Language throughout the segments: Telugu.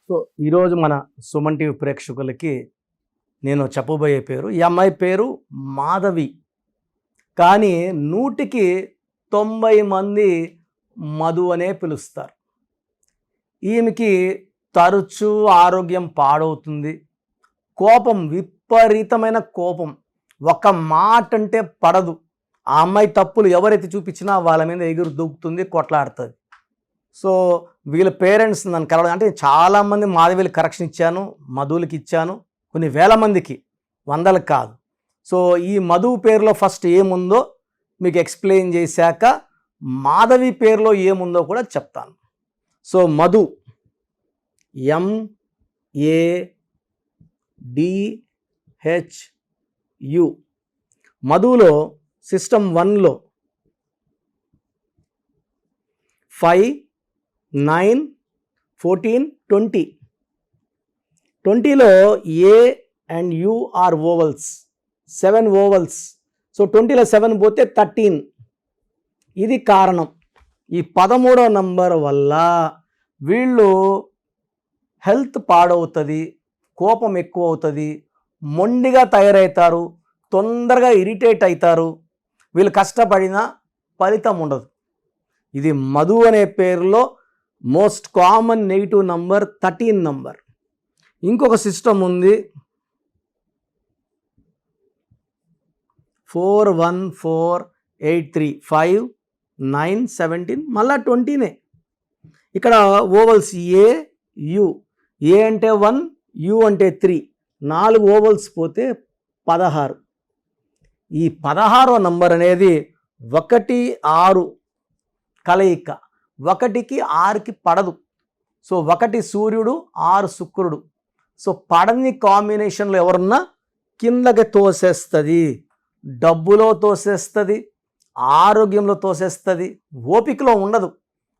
సో ఈరోజు మన సుమన్ టీవీ ప్రేక్షకులకి నేను చెప్పబోయే పేరు, ఈ అమ్మాయి పేరు మాధవి. కానీ 100కి 90 మంది మధు అనే పిలుస్తారు. ఈమెకి తరచూ ఆరోగ్యం పాడవుతుంది, కోపం, విపరీతమైన కోపం, ఒక మాట అంటే పడదు. ఆ అమ్మాయి తప్పులు ఎవరైతే చూపించినా వాళ్ళ మీద ఎగురు దూకుతుంది, కొట్లాడుతుంది. సో వీళ్ళ పేరెంట్స్ నన్ను కలవడం, అంటే చాలామంది మాధవికి కరెక్షన్ ఇచ్చాను, మధువులకి ఇచ్చాను, కొన్ని వేల మందికి, వందలకు కాదు. సో ఈ మధు పేరులో ఫస్ట్ ఏముందో మీకు ఎక్స్ప్లెయిన్ చేశాక మాధవి పేరులో ఏముందో కూడా చెప్తాను. సో మధు MADHU, మధులో సిస్టమ్ 1లో 5, 9, 14, 20. 20లో A and U are vowels, 7 vowels. So 20లో 7 పోతే 13. ఇది కారణం. ఈ 13వ నంబర్ వల్ల వీళ్ళు హెల్త్ పాడవుతుంది, కోపం ఎక్కువ అవుతుంది, మొండిగా తయారవుతారు, తొందరగా ఇరిటేట్ అవుతారు. వీళ్ళు కష్టపడినా ఫలితం ఉండదు. ఇది మధు అనే పేరులో most common negative number 13 number. ఇంకొక సిస్టమ్ ఉంది 41483, 5, 9, 17, మళ్ళా 20నే. ఇక్కడ ఓవల్స్ AU, A అంటే 1, U అంటే 3, 4 ఓవల్స్ పోతే 16. ఈ 16వ నంబర్ అనేది 1, 6 కలయిక. 1కి 6కి పడదు. సో 1 సూర్యుడు, 6 శుక్రుడు. సో పడని కాంబినేషన్లో ఎవరున్నా కిందకి తోసేస్తుంది, డబ్బులో తోసేస్తుంది, ఆరోగ్యంలో తోసేస్తుంది, ఓపికలో ఉండదు.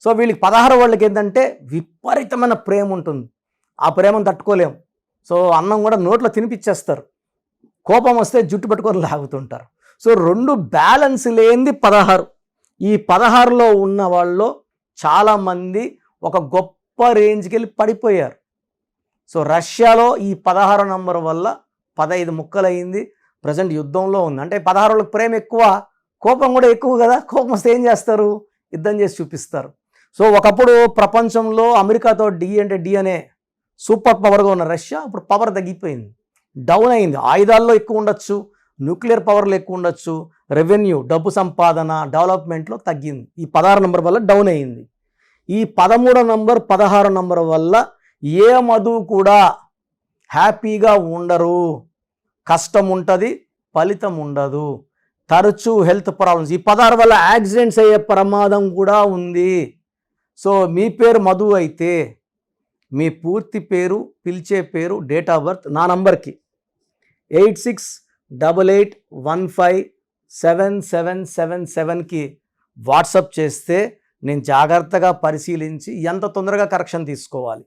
సో వీళ్ళకి 16 వాళ్ళకి ఏంటంటే విపరీతమైన ప్రేమ ఉంటుంది. ఆ ప్రేమను తట్టుకోలేము. సో అన్నం కూడా నోట్లో తినిపించేస్తారు, కోపం వస్తే జుట్టు పట్టుకొని లాగుతుంటారు. సో 2 బ్యాలెన్స్ లేనిది 16. ఈ 16లో ఉన్న వాళ్ళు చాలామంది ఒక గొప్ప రేంజ్కి వెళ్ళి పడిపోయారు. సో రష్యాలో ఈ 16 నంబర్ వల్ల 15 ముక్కలయ్యింది. ప్రజెంట్ యుద్ధంలో ఉంది. అంటే 16 ప్రేమ ఎక్కువ, కోపం కూడా ఎక్కువ కదా. కోపం వస్తే ఏం చేస్తారు? యుద్ధం చేసి చూపిస్తారు. సో ఒకప్పుడు ప్రపంచంలో అమెరికాతో డి అనే సూపర్ పవర్గా ఉన్న రష్యా ఇప్పుడు పవర్ తగ్గిపోయింది, డౌన్ అయింది. ఆయుధాల్లో ఎక్కువ ఉండొచ్చు, న్యూక్లియర్ పవర్లో ఎక్కువ ఉండొచ్చు, రెవెన్యూ, డబ్బు సంపాదన, డెవలప్మెంట్లో తగ్గింది. ఈ 16 నంబర్ వల్ల డౌన్ అయింది. ఈ 13 నంబర్ 16 నంబర్ వల్ల ఏ మధు కూడా హ్యాపీగా ఉండరు, కష్టం ఉంటుంది, ఫలితం ఉండదు, తరచూ హెల్త్ ప్రాబ్లమ్స్. ఈ 16 వల్ల యాక్సిడెంట్స్ అయ్యే ప్రమాదం కూడా ఉంది. సో మీ పేరు మధు అయితే మీ పూర్తి పేరు, పిలిచే పేరు, డేట్ ఆఫ్ బర్త్ నా నంబర్కి 8688157777కి వాట్సప్ చేస్తే నేను జాగ్రత్తగా పరిశీలించి ఎంత తొందరగా కరెక్షన్ తీసుకోవాలి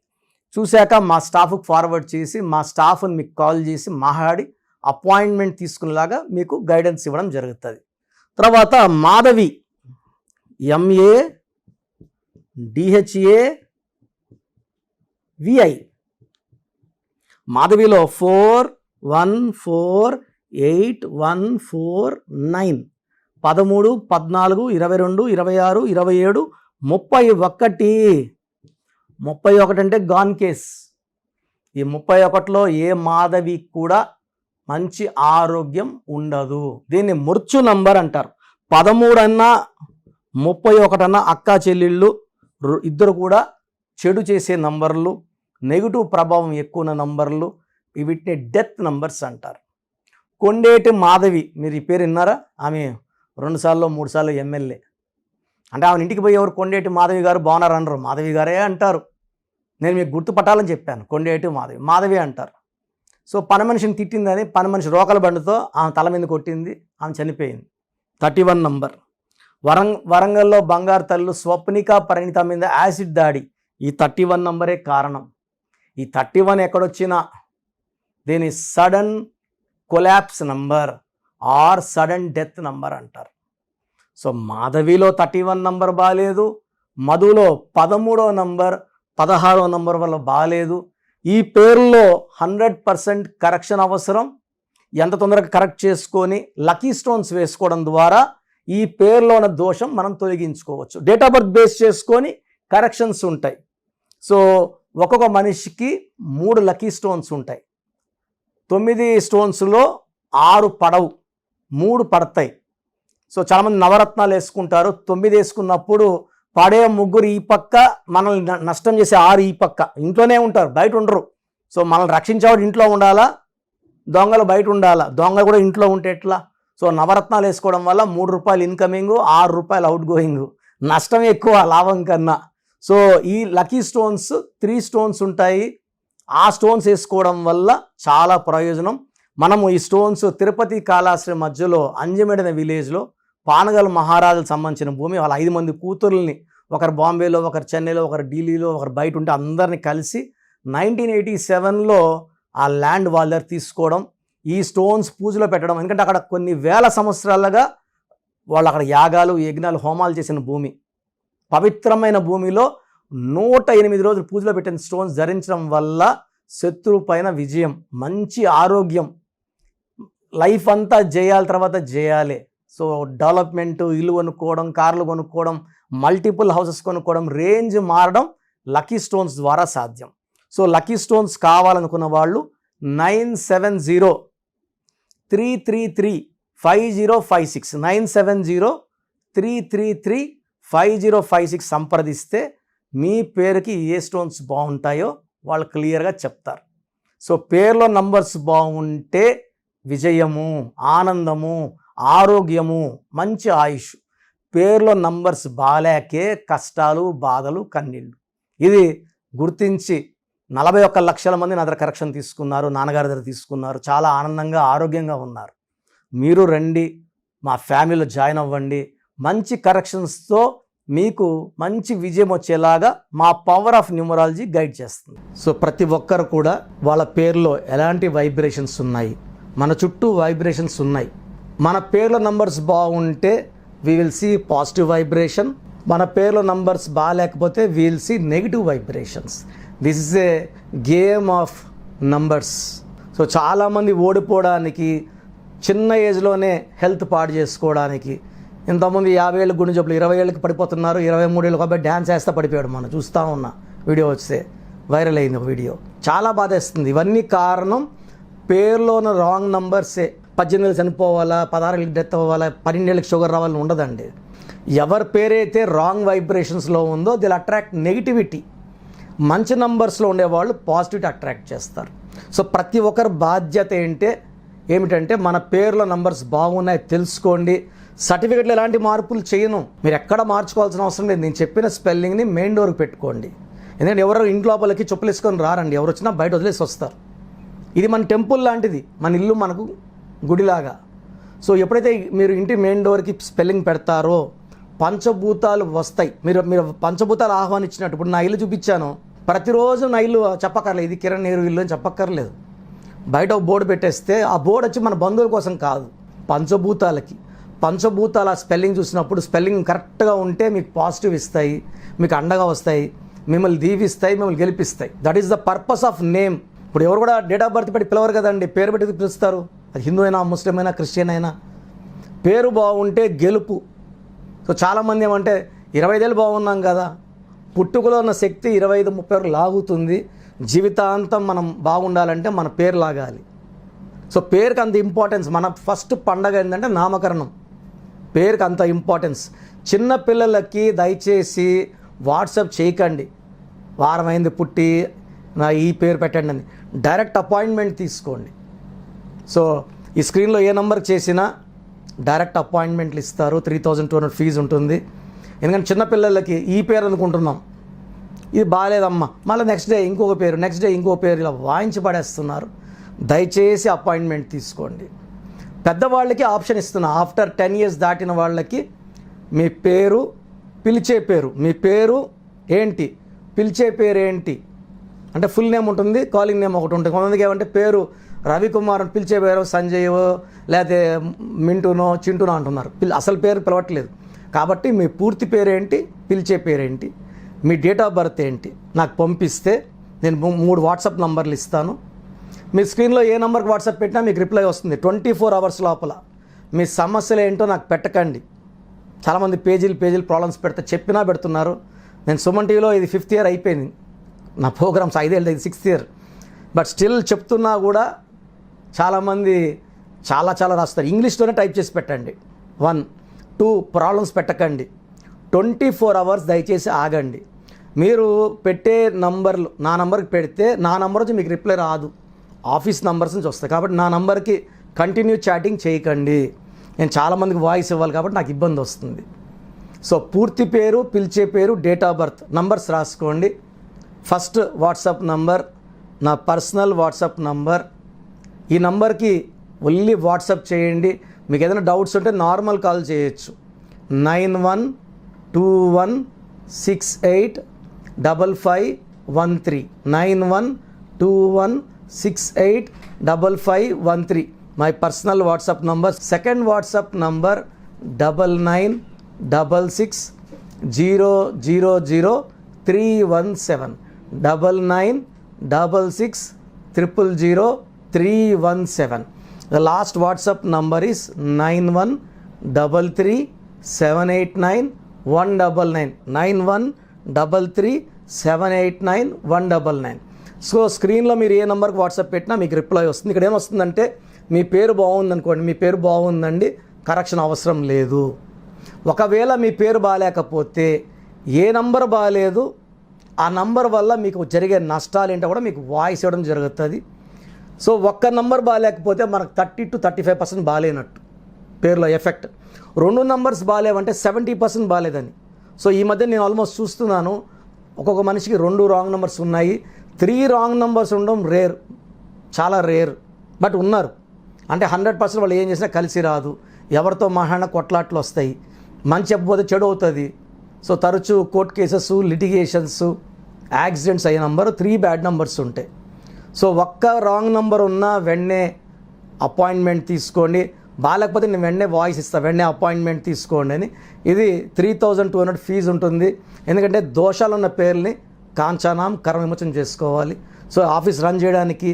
చూశాక మా స్టాఫ్కి ఫార్వర్డ్ చేసి మా స్టాఫ్ని మీకు కాల్ చేసి మాట్లాడి అపాయింట్మెంట్ తీసుకునేలాగా మీకు గైడెన్స్ ఇవ్వడం జరుగుతుంది. తర్వాత మాధవి MADHAVI, మాధవిలో 414849, 13, 14, 22, 26, 27, 31. 31 అంటే గాన్ కేస్. ఈ 31లో ఏ మాధవి కూడా మంచి ఆరోగ్యం ఉండదు. దీన్ని మృత్యు నంబర్ అంటారు. 13 అన్నా 31 అన్నా అక్కా చెల్లెళ్ళు ఇద్దరు కూడా చెడు చేసే నంబర్లు, నెగిటివ్ ప్రభావం ఎక్కువ ఉన్న నంబర్లు, వీటిని డెత్ నంబర్స్ అంటారు. కొండేటి మాధవి, మీరు ఈ పేరు విన్నారా? ఆమె 2 సార్లు 3 సార్లు ఎమ్మెల్యే. అంటే ఆమె ఇంటికి పోయి ఎవరు కొండేటి మాధవి గారు బాగున్నారు అనరు, మాధవి గారే అంటారు. నేను మీకు గుర్తుపట్టాలని చెప్పాను, కొండేటి మాధవి అంటారు. సో పని మనిషిని తిట్టిందని పని మనిషి రోకల బండితో ఆమె తల మీద కొట్టింది, ఆమె చనిపోయింది. 31 నంబర్. వరంగల్లో బంగారు తల్లు స్వప్నిక పరిణిత మీద యాసిడ్ దాడి, ఈ 31 నంబరే కారణం. ఈ 31 ఎక్కడొచ్చినా దీని sudden collapse number or sudden death number అంటారు. సో మాధవిలో 31 నంబర్ బాగాలేదు, మధులో 13వ నంబర్ 16వ నంబర్ వల్ల బాగాలేదు. ఈ పేరులో 100% కరెక్షన్ అవసరం. ఎంత తొందరగా కరెక్ట్ చేసుకొని లక్కీ స్టోన్స్ వేసుకోవడం ద్వారా ఈ పేరులో ఉన్న దోషం మనం తొలగించుకోవచ్చు. డేట్ ఆఫ్ బర్త్ బేస్ చేసుకొని కరెక్షన్స్ ఉంటాయి. సో ఒక్కొక్క మనిషికి 3 లక్కీ స్టోన్స్ ఉంటాయి. 9 స్టోన్స్లో 6 పడవు, 3 పడతాయి. సో చాలామంది నవరత్నాలు వేసుకుంటారు. 9 వేసుకున్నప్పుడు పడే ముగ్గురు ఈ పక్క, మనల్ని నష్టం చేసే 6 ఈ పక్క. ఇంట్లోనే ఉంటారు, బయట ఉండరు. సో మనల్ని రక్షించేవాడు ఇంట్లో ఉండాలా, దొంగలు బయట ఉండాలా. దొంగలు కూడా ఇంట్లో ఉంటే ఎట్లా? సో నవరత్నాలు వేసుకోవడం వల్ల 3 రూపాయలు ఇన్కమింగ్, 6 రూపాయలు అవుట్ గోయింగ్. నష్టం ఎక్కువ లాభం కన్నా. సో ఈ లక్కీ స్టోన్స్ 3 స్టోన్స్ ఉంటాయి. ఆ స్టోన్స్ వేసుకోవడం వల్ల చాలా ప్రయోజనం. మనము ఈ స్టోన్స్ తిరుపతి కాళహస్తి మధ్యలో అంజమేడ్ అనే విలేజ్లో పానగల్ మహారాజులకు సంబంధించిన భూమి. వాళ్ళ 5 మంది కూతుర్లని, ఒకరు బాంబేలో, ఒకరు చెన్నైలో, ఒకరు ఢిల్లీలో, ఒకరు బయట ఉంటే అందరినీ కలిసి 1987లో ఆ ల్యాండ్ వాళ్ళ దగ్గర తీసుకోవడం, ఈ స్టోన్స్ పూజలో పెట్టడం. ఎందుకంటే అక్కడ కొన్ని వేల సంవత్సరాలుగా వాళ్ళు అక్కడ యాగాలు, యజ్ఞాలు, హోమాలు చేసిన భూమి. పవిత్రమైన భూమిలో 108 రోజులు పూజలో పెట్టిన స్టోన్స్ ధరించడం వల్ల శత్రువు పైన విజయం, మంచి ఆరోగ్యం, లైఫ్ అంతా జయాల తర్వాత జయాలే. సో డెవలప్మెంట్, ఇల్లు కొనుక్కోవడం, కార్లు కొనుక్కోవడం, మల్టిపుల్ హౌసెస్ కొనుక్కోవడం, రేంజ్ మారడం లక్కీ స్టోన్స్ ద్వారా సాధ్యం. సో లక్కీ స్టోన్స్ కావాలనుకున్న వాళ్ళు 970-333-5056 970-333-5056 సంప్రదిస్తే మీ పేరుకి ఏ స్టోన్స్ బాగుంటాయో వాళ్ళు క్లియర్గా చెప్తారు. సో పేర్లో నంబర్స్ బాగుంటే విజయము, ఆనందము, ఆరోగ్యము, మంచి ఆయుష్. పేర్లో నంబర్స్ బాలేకే కష్టాలు, బాధలు, కన్నీళ్ళు. ఇది గుర్తించి 41 లక్షల మంది నా దగ్గర కరెక్షన్ తీసుకున్నారు, నాన్నగారి దగ్గర తీసుకున్నారు. చాలా ఆనందంగా, ఆరోగ్యంగా ఉన్నారు. మీరు రండి, మా ఫ్యామిలీలో జాయిన్ అవ్వండి. మంచి కరెక్షన్స్తో మీకు మంచి విజయం వచ్చేలాగా మా పవర్ ఆఫ్ న్యూమరాలజీ గైడ్ చేస్తుంది. సో ప్రతి ఒక్కరు కూడా వాళ్ళ పేరులో ఎలాంటి వైబ్రేషన్స్ ఉన్నాయి, మన చుట్టూ వైబ్రేషన్స్ ఉన్నాయి. మన పేర్లో నంబర్స్ బాగుంటే we will see positive vibration. మన పేర్లో నంబర్స్ బాగాలేకపోతే we will see negative vibrations. This is a game of numbers. So చాలామంది ఓడిపోవడానికి, చిన్న ఏజ్లోనే హెల్త్ పాడు చేసుకోవడానికి, ఇంతకుముందు 50 ఏళ్ళకి గుండె జబ్బులు 20 ఏళ్ళకి పడిపోతున్నారు. 23 ఏళ్ళకి అబ్బాయి డ్యాన్స్ వేస్తే పడిపోయాడు. మనం చూస్తూ ఉన్నా వీడియో వస్తే వైరల్ అయింది ఒక వీడియో. చాలా బాధేస్తుంది. ఇవన్నీ కారణం పేరులోని రాంగ్ నంబర్సే. 18 ఏళ్ళు చనిపోవాలా, 16 ఏళ్ళకి డెత్ అవ్వాలా, 12 ఏళ్ళకి షుగర్ రావాలని ఉండదండి. ఎవరి పేరైతే రాంగ్ వైబ్రేషన్స్లో ఉందో దిల్ అట్రాక్ట్ నెగిటివిటీ. మంచి నంబర్స్లో ఉండేవాళ్ళు పాజిటివిటీ అట్రాక్ట్ చేస్తారు. సో ప్రతి ఒక్కరి బాధ్యత ఏమిటంటే మన పేర్లో నంబర్స్ బాగున్నాయి తెలుసుకోండి. సర్టిఫికెట్లో ఎలాంటి మార్పులు చేయను, మీరు ఎక్కడ మార్చుకోవాల్సిన అవసరం లేదు. నేను చెప్పిన స్పెల్లింగ్ని మెయిన్ డోర్కి పెట్టుకోండి. ఎందుకంటే ఎవరో ఇంటి లోపలికి చెప్పులు వేసుకొని రారండి, ఎవరు వచ్చినా బయట వదిలేసి వస్తారు. ఇది మన టెంపుల్ లాంటిది, మన ఇల్లు మనకు గుడిలాగా. సో ఎప్పుడైతే మీరు ఇంటి మెయిన్ డోర్కి స్పెల్లింగ్ పెడతారో పంచభూతాలు వస్తాయి. మీరు పంచభూతాలు ఆహ్వానించినట్టు. ఇప్పుడు నా ఇల్లు చూపించాను, ప్రతిరోజు నా ఇల్లు చెప్పక్కర్లేదు, ఇది కిరణ్ నేరు ఇల్లు అని చెప్పక్కర్లేదు. బయట ఒక బోర్డు పెట్టేస్తే ఆ బోర్డు వచ్చి మన బంధువుల కోసం కాదు, పంచభూతాలకి. పంచభూతాల స్పెల్లింగ్ చూసినప్పుడు స్పెల్లింగ్ కరెక్ట్గా ఉంటే మీకు పాజిటివ్ ఇస్తాయి, మీకు అండగా వస్తాయి, మిమ్మల్ని దీవిస్తాయి, మిమ్మల్ని గెలిపిస్తాయి. That is the purpose of name. ఇప్పుడు ఎవరు కూడా డేట్ ఆఫ్ బర్త్ పెట్టి పిలవరు కదండి, పేరు పెట్టి పిలుస్తారు. అది హిందూ అయినా, ముస్లిం అయినా, క్రిస్టియన్ అయినా. పేరు బాగుంటే గెలుపు. సో చాలామంది ఏమంటే 25 ఏళ్ళు బాగున్నాం కదా, పుట్టుకలో ఉన్న శక్తి 25-30 వరకు లాగుతుంది. జీవితాంతం మనం బాగుండాలంటే మన పేరు లాగాలి. సో పేరుకి అంత ఇంపార్టెన్స్. మన ఫస్ట్ పండగ ఏంటంటే నామకరణం. పేరుకి అంత ఇంపార్టెన్స్. చిన్న పిల్లలకి దయచేసి వాట్సాప్ చేయకండి, వారం అయింది పుట్టి నా ఈ పేరు పెట్టండి అని. డైరెక్ట్ అపాయింట్మెంట్ తీసుకోండి. సో ఈ స్క్రీన్లో ఏ నెంబర్కి చేసినా డైరెక్ట్ అపాయింట్మెంట్లు ఇస్తారు. 3200 ఫీజు ఉంటుంది. ఎందుకంటే చిన్నపిల్లలకి ఈ పేరు అనుకుంటున్నాం, ఇది బాగాలేదమ్మా, మళ్ళీ నెక్స్ట్ డే ఇంకొక పేరు, నెక్స్ట్ డే ఇంకో పేరు, ఇలా వాయించి పడేస్తున్నారు. దయచేసి అపాయింట్మెంట్ తీసుకోండి. పెద్దవాళ్ళకి ఆప్షన్ ఇస్తున్నా, ఆఫ్టర్ 10 years దాటిన వాళ్ళకి మీ పేరు, పిలిచే పేరు, మీ పేరు ఏంటి, పిలిచే పేరు ఏంటి అంటే ఫుల్ నేమ్ ఉంటుంది, కాలింగ్ నేమ్ ఒకటి ఉంటుంది. కొంతమందికి ఏమంటే పేరు రవికుమార్ అని పిలిచే పేరు సంజయ్ లేకపోతే మింటూనో చింటూనో అంటున్నారు. అసలు పేరు పిలవట్లేదు. కాబట్టి మీ పూర్తి పేరేంటి, పిలిచే పేరేంటి, మీ డేట్ ఆఫ్ బర్త్ ఏంటి నాకు పంపిస్తే నేను 3 వాట్సాప్ నంబర్లు ఇస్తాను. మీ స్క్రీన్లో ఏ నెంబర్కి వాట్సాప్ పెట్టినా మీకు రిప్లై వస్తుంది 24 అవర్స్ లోపల. మీ సమస్యలు ఏంటో నాకు పెట్టకండి. చాలామంది పేజీలు ప్రాబ్లమ్స్ చెప్పినా పెడుతున్నారు. నేను సుమన్ టీవీలో ఇది 5th ఇయర్ అయిపోయింది, నా ప్రోగ్రామ్స్ 5 ఏళ్ళు, ఇది 6th ఇయర్. బట్ స్టిల్ చెప్తున్నా కూడా చాలామంది చాలా రాస్తారు. ఇంగ్లీష్లోనే టైప్ చేసి పెట్టండి. 1, 2 ప్రాబ్లమ్స్ పెట్టకండి. 24 అవర్స్ దయచేసి ఆగండి. మీరు పెట్టే నంబర్లు నా నంబర్కి పెడితే నా నంబర్ నుంచి మీకు రిప్లై రాదు, ఆఫీస్ నంబర్స్ నుంచి వస్తాయి. కాబట్టి నా నంబర్కి కంటిన్యూ చాటింగ్ చేయకండి. నేను చాలామందికి వాయిస్ ఇవ్వాలి కాబట్టి నాకు ఇబ్బంది వస్తుంది. సో పూర్తి పేరు, పిలిచే పేరు, డేట్ ఆఫ్ బర్త్, నంబర్స్ రాసుకోండి. ఫస్ట్ వాట్సాప్ నంబర్ నా పర్సనల్ వాట్సాప్ నంబర్. ఈ నంబర్కి ఓన్లీ వాట్సాప్ చేయండి. మీకు ఏదైనా డౌట్స్ ఉంటే నార్మల్ కాల్ చేయొచ్చు. 9121685513 9121685513 my personal WhatsApp number. Second WhatsApp number 9966000317 9966000317. The last WhatsApp number is 9133789199 9133789199. So స్క్రీన్లో మీరు ఏ నెంబర్కి వాట్సాప్ పెట్టినా మీకు రిప్లై వస్తుంది. ఇక్కడ ఏమొస్తుందంటే మీ పేరు బాగుందనుకోండి, మీ పేరు బాగుందండి, కరెక్షన్ అవసరం లేదు. ఒకవేళ మీ పేరు బాగాలేకపోతే ఏ నంబర్ బాగాలేదు ఆ నంబర్ వల్ల మీకు జరిగే నష్టాలు ఏంటో కూడా మీకు వాయిస్ ఇవ్వడం జరుగుతుంది. సో ఒక్క నంబర్ బాగాలేకపోతే మనకు 30 to 35% బాగాలేనట్టు పేరులో ఎఫెక్ట్. 2 నంబర్స్ బాగాలేవంటే 70% బాగాలేదని. సో ఈ మధ్య నేను ఆల్మోస్ట్ చూస్తున్నాను, ఒక్కొక్క మనిషికి 2 రాంగ్ నెంబర్స్ ఉన్నాయి. 3 రాంగ్ నెంబర్స్ ఉండడం రేర్, చాలా రేర్. బట్ ఉన్నారు. అంటే 100% వాళ్ళు ఏం చేసినా కలిసి రాదు. ఎవరితో మాట్లాడినా కొట్లాట్లు వస్తాయి. మంచి చెప్పకపోతే చెడు అవుతుంది. సో తరచూ కోర్టు కేసెస్, లిటిగేషన్స్, యాక్సిడెంట్స్ అయ్యే నంబరు 3 బ్యాడ్ నెంబర్స్ ఉంటాయి. సో ఒక్క రాంగ్ నెంబర్ ఉన్నా వెంటనే అపాయింట్మెంట్ తీసుకోండి. బాగాలేకపోతే నేను వెంటనే వాయిస్ ఇస్తాను, వెంటనే అపాయింట్మెంట్ తీసుకోండి అని. ఇది 3200 ఫీజు ఉంటుంది. ఎందుకంటే దోషాలున్న పేర్లని కాంచానాం కర్మ విమోచన చేసుకోవాలి. సో ఆఫీస్ రన్ చేయడానికి,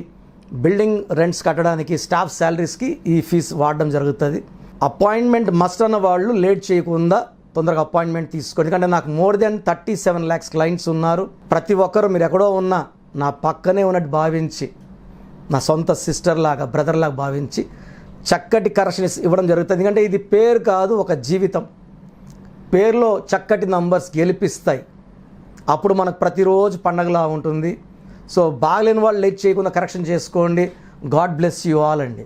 బిల్డింగ్ రెంట్స్ కట్టడానికి, స్టాఫ్ శాలరీస్కి ఈ ఫీజు వాడడం జరుగుతుంది. అపాయింట్మెంట్ మస్ట్ అన్న వాళ్ళు లేట్ చేయకుండా తొందరగా అపాయింట్మెంట్ తీసుకోండి. ఎందుకంటే నాకు మోర్ దెన్ 37 lakhs క్లయింట్స్ ఉన్నారు. ప్రతి ఒక్కరు మీరు ఎక్కడో ఉన్నా నా పక్కనే ఉన్నట్టు భావించి, నా సొంత సిస్టర్ లాగా, బ్రదర్ లాగా భావించి చక్కటి కరెక్షన్ ఇవ్వడం జరుగుతుంది. ఎందుకంటే ఇది పేరు కాదు, ఒక జీవితం. పేరులో చక్కటి నంబర్స్ గెలిపిస్తాయి. అప్పుడు మనకు ప్రతిరోజు పండగలా ఉంటుంది. సో బాగలేని వాళ్ళు లేట్ చేయకుండా కరెక్షన్ చేసుకోండి. గాడ్ బ్లెస్ యూ ఆల్ అండి.